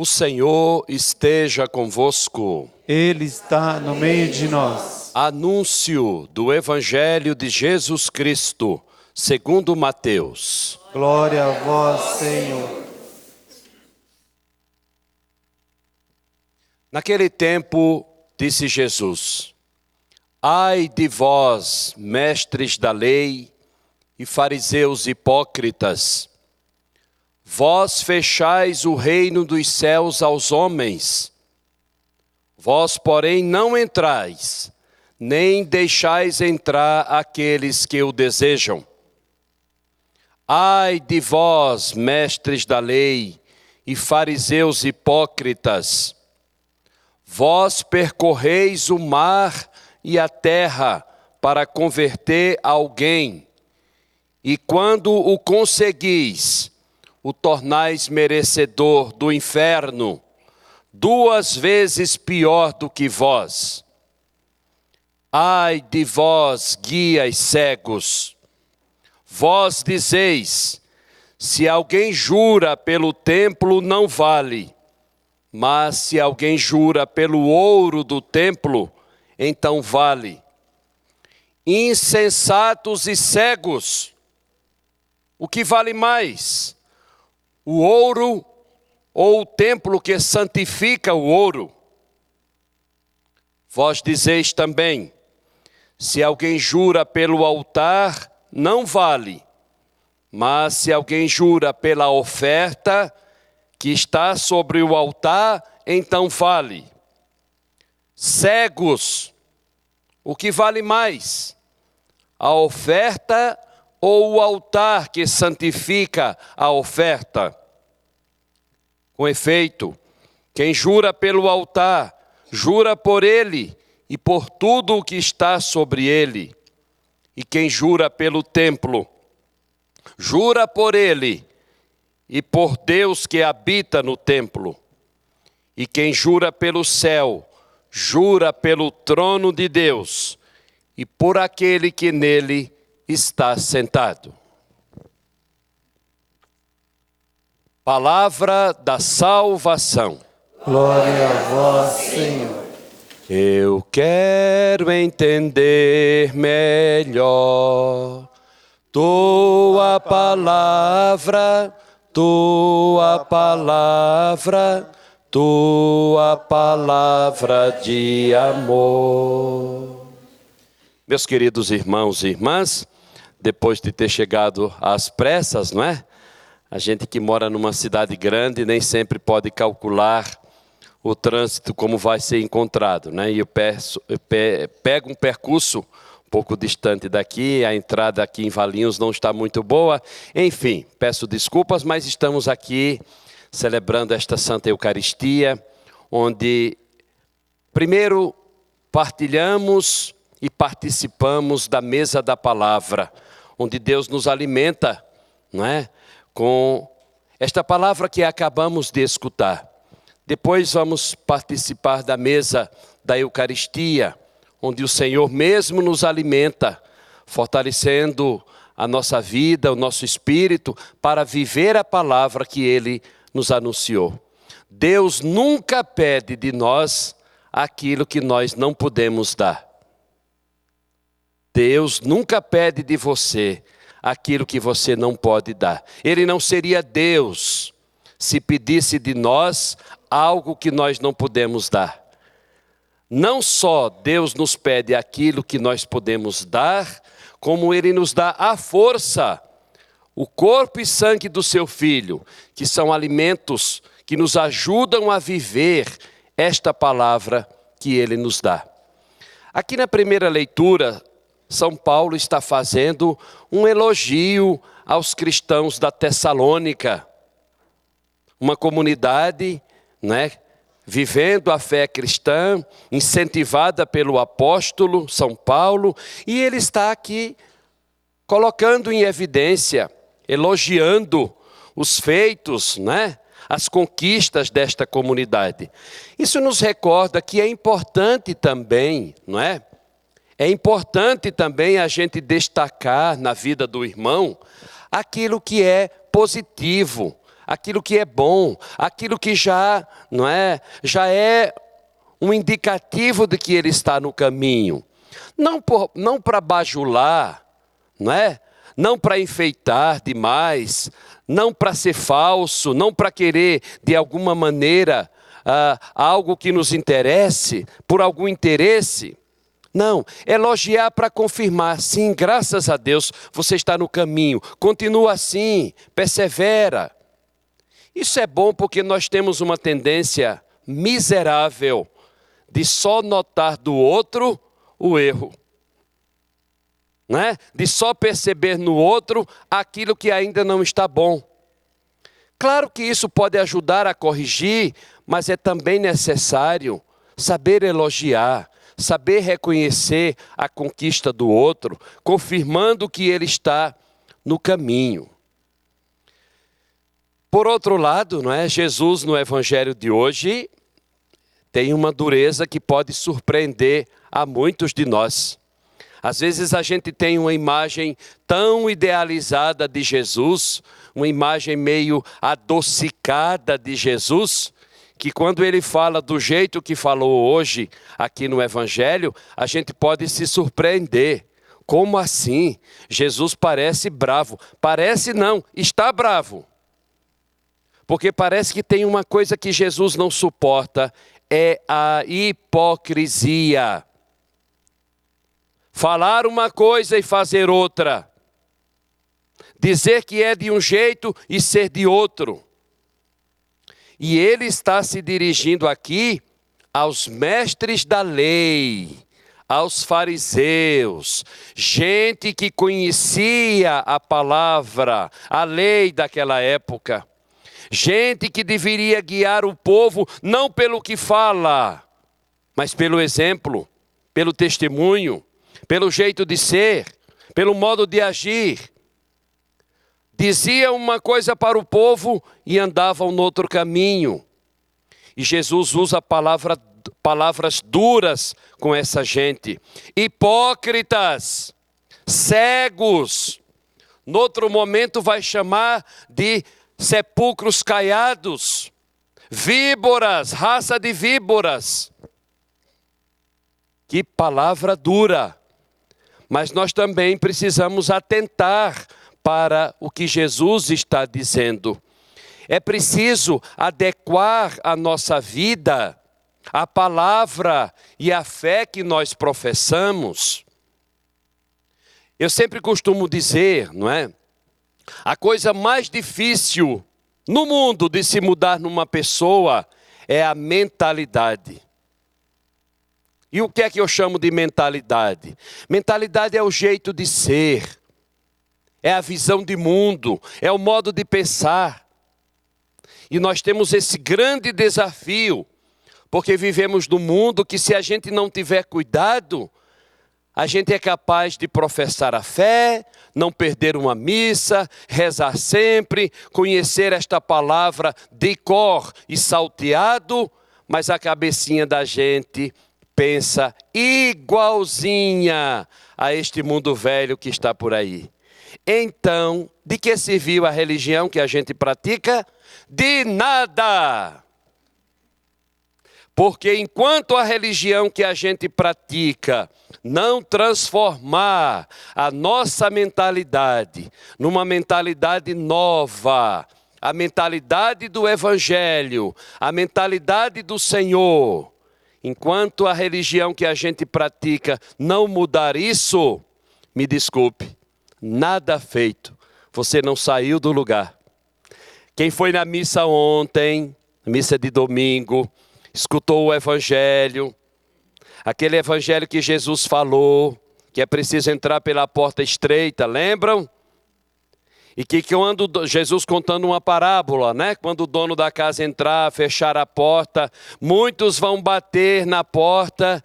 O Senhor esteja convosco. Ele está no meio de nós. Anúncio do Evangelho de Jesus Cristo, segundo Mateus. Glória a vós, Senhor. Naquele tempo, disse Jesus: Ai de vós, mestres da lei e fariseus hipócritas! Vós fechais o reino dos céus aos homens. Vós, porém, não entrais, nem deixais entrar aqueles que o desejam. Ai de vós, mestres da lei e fariseus hipócritas! Vós percorreis o mar e a terra para converter alguém, e quando o conseguis, o tornais merecedor do inferno, 2 vezes pior do que vós. Ai de vós, guias cegos! Vós dizeis: se alguém jura pelo templo, não vale, mas se alguém jura pelo ouro do templo, então vale. Insensatos e cegos! O que vale mais? O ouro ou o templo que santifica o ouro? Vós dizeis também: se alguém jura pelo altar, não vale, mas se alguém jura pela oferta que está sobre o altar, então vale. Cegos! O que vale mais? A oferta ou o altar que santifica a oferta? Com efeito, quem jura pelo altar, jura por ele e por tudo o que está sobre ele. E quem jura pelo templo, jura por ele e por Deus que habita no templo. E quem jura pelo céu, jura pelo trono de Deus e por aquele que nele está sentado. Palavra da salvação. Glória a vós, Senhor. Eu quero entender melhor tua palavra, tua palavra, tua palavra de amor. Meus queridos irmãos e irmãs, depois de ter chegado às pressas, não é? A gente que mora numa cidade grande nem sempre pode calcular o trânsito como vai ser encontrado, né? E eu pego um percurso um pouco distante daqui, a entrada aqui em Valinhos não está muito boa. Enfim, peço desculpas, mas estamos aqui celebrando esta Santa Eucaristia, onde primeiro partilhamos e participamos da mesa da palavra, onde Deus nos alimenta, não é? Com esta palavra que acabamos de escutar. Depois vamos participar da mesa da Eucaristia, onde o Senhor mesmo nos alimenta, fortalecendo a nossa vida, o nosso espírito, para viver a palavra que Ele nos anunciou. Deus nunca pede de nós aquilo que nós não podemos dar. Deus nunca pede de você aquilo que você não pode dar. Ele não seria Deus se pedisse de nós algo que nós não podemos dar. Não só Deus nos pede aquilo que nós podemos dar, como Ele nos dá a força, o corpo e sangue do seu Filho, que são alimentos que nos ajudam a viver esta palavra que Ele nos dá. Aqui na primeira leitura, São Paulo está fazendo um elogio aos cristãos da Tessalônica, uma comunidade, né, vivendo a fé cristã, incentivada pelo apóstolo São Paulo, e ele está aqui colocando em evidência, elogiando os feitos, né, as conquistas desta comunidade. Isso nos recorda que é importante também, não é? É importante também a gente destacar na vida do irmão aquilo que é positivo, aquilo que é bom, aquilo que já é um indicativo de que ele está no caminho. Não para bajular, não para enfeitar demais, não para ser falso, não para querer de alguma maneira algo que nos interesse, por algum interesse. Não, elogiar para confirmar, sim, graças a Deus, você está no caminho, continua assim, persevera. Isso é bom porque nós temos uma tendência miserável de só notar do outro o erro, de só perceber no outro aquilo que ainda não está bom. Claro que isso pode ajudar a corrigir, mas é também necessário saber elogiar, saber reconhecer a conquista do outro, confirmando que ele está no caminho. Por outro lado, Jesus no evangelho de hoje tem uma dureza que pode surpreender a muitos de nós. Às vezes a gente tem uma imagem tão idealizada de Jesus, uma imagem meio adocicada de Jesus, que quando ele fala do jeito que falou hoje aqui no Evangelho, a gente pode se surpreender. Como assim? Jesus parece bravo. Parece não, está bravo. Porque parece que tem uma coisa que Jesus não suporta, é a hipocrisia. Falar uma coisa e fazer outra. Dizer que é de um jeito e ser de outro. E ele está se dirigindo aqui aos mestres da lei, aos fariseus, gente que conhecia a palavra, a lei daquela época. Gente que deveria guiar o povo não pelo que fala, mas pelo exemplo, pelo testemunho, pelo jeito de ser, pelo modo de agir. Dizia uma coisa para o povo e andavam no outro caminho. E Jesus usa palavras duras com essa gente. Hipócritas, cegos. No outro momento vai chamar de sepulcros caiados, víboras, raça de víboras. Que palavra dura. Mas nós também precisamos atentar para o que Jesus está dizendo. É preciso adequar a nossa vida à palavra e à fé que nós professamos. Eu sempre costumo dizer, a coisa mais difícil no mundo de se mudar numa pessoa é a mentalidade. E o que é que eu chamo de mentalidade? Mentalidade é o jeito de ser, é a visão de mundo, é o modo de pensar. E nós temos esse grande desafio, porque vivemos num mundo que, se a gente não tiver cuidado, a gente é capaz de professar a fé, não perder uma missa, rezar sempre, conhecer esta palavra de cor e salteado, mas a cabecinha da gente pensa igualzinha a este mundo velho que está por aí. Então, de que serviu a religião que a gente pratica? De nada! Porque enquanto a religião que a gente pratica não transformar a nossa mentalidade numa mentalidade nova, a mentalidade do Evangelho, a mentalidade do Senhor, enquanto a religião que a gente pratica não mudar isso, me desculpe, nada feito, você não saiu do lugar. Quem foi na missa ontem, missa de domingo, escutou o Evangelho, aquele Evangelho que Jesus falou, que é preciso entrar pela porta estreita, lembram? E que quando Jesus contando uma parábola, quando o dono da casa entrar, fechar a porta, muitos vão bater na porta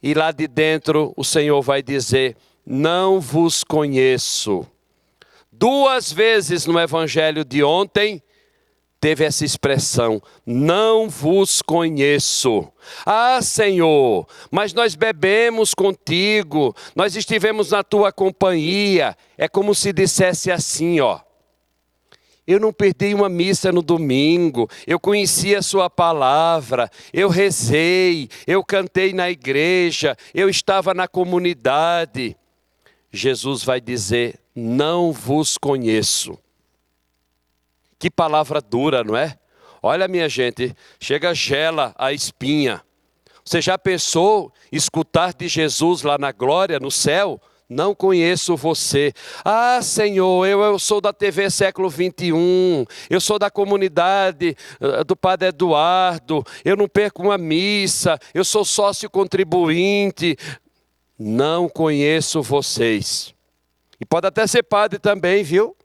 e lá de dentro o Senhor vai dizer: não vos conheço. 2 vezes no Evangelho de ontem, teve essa expressão, não vos conheço. Ah, Senhor, mas nós bebemos contigo, nós estivemos na tua companhia. É como se dissesse assim, Eu não perdi uma missa no domingo, eu conheci a sua palavra, eu rezei, eu cantei na igreja, eu estava na comunidade. Jesus vai dizer, não vos conheço. Que palavra dura, não é? Olha, minha gente, chega, gela a espinha. Você já pensou escutar de Jesus lá na glória, no céu? Não conheço você. Ah, Senhor, eu sou da TV Século 21, eu sou da comunidade do Padre Eduardo, eu não perco uma missa, eu sou sócio contribuinte. Não conheço vocês. E pode até ser padre também, viu?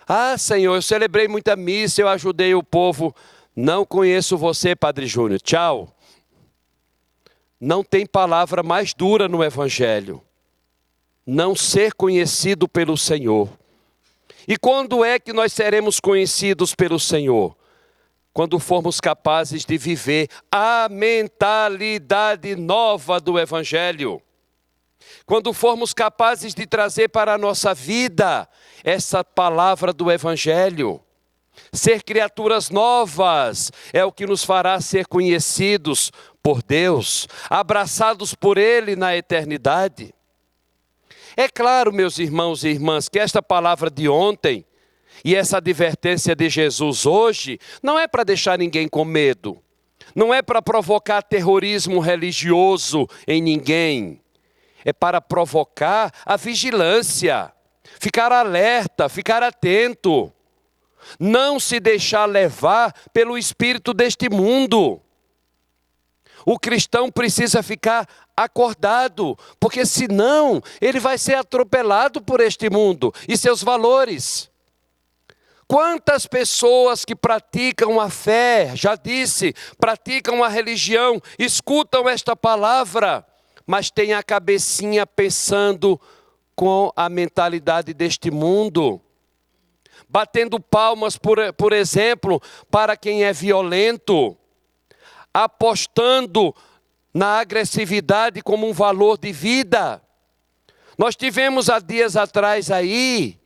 Ah, Senhor, eu celebrei muita missa, eu ajudei o povo. Não conheço você, Padre Júnior. Tchau. Não tem palavra mais dura no Evangelho. Não ser conhecido pelo Senhor. E quando é que nós seremos conhecidos pelo Senhor? Quando formos capazes de viver a mentalidade nova do Evangelho. Quando formos capazes de trazer para a nossa vida essa palavra do Evangelho. Ser criaturas novas é o que nos fará ser conhecidos por Deus, abraçados por Ele na eternidade. É claro, meus irmãos e irmãs, que esta palavra de ontem e essa advertência de Jesus hoje não é para deixar ninguém com medo, não é para provocar terrorismo religioso em ninguém, é para provocar a vigilância, ficar alerta, ficar atento, não se deixar levar pelo espírito deste mundo. O cristão precisa ficar acordado, porque senão ele vai ser atropelado por este mundo e seus valores. Quantas pessoas que praticam a fé, já disse, praticam a religião, escutam esta palavra, mas têm a cabecinha pensando com a mentalidade deste mundo. Batendo palmas, por exemplo, para quem é violento, apostando na agressividade como um valor de vida. Nós tivemos há dias atrás aí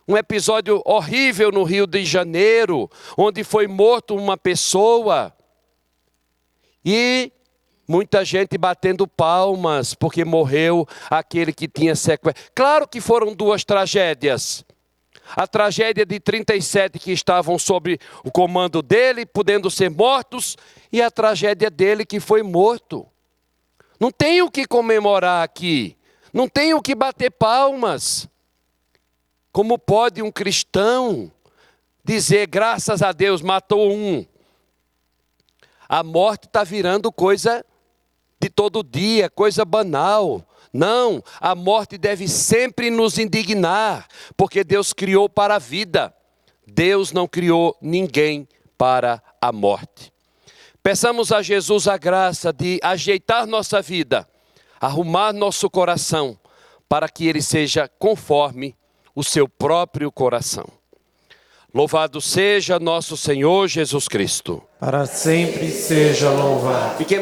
um episódio horrível no Rio de Janeiro, onde foi morto uma pessoa e muita gente batendo palmas porque morreu aquele que tinha sequestro. Claro que foram duas tragédias. A tragédia de 37 que estavam sob o comando dele, podendo ser mortos, e a tragédia dele que foi morto. Não tem o que comemorar aqui, não tem o que bater palmas. Como pode um cristão dizer, graças a Deus, matou um? A morte está virando coisa de todo dia, coisa banal. Não, a morte deve sempre nos indignar, porque Deus criou para a vida. Deus não criou ninguém para a morte. Peçamos a Jesus a graça de ajeitar nossa vida, arrumar nosso coração, para que ele seja conforme o seu próprio coração. Louvado seja nosso Senhor Jesus Cristo. Para sempre seja louvado.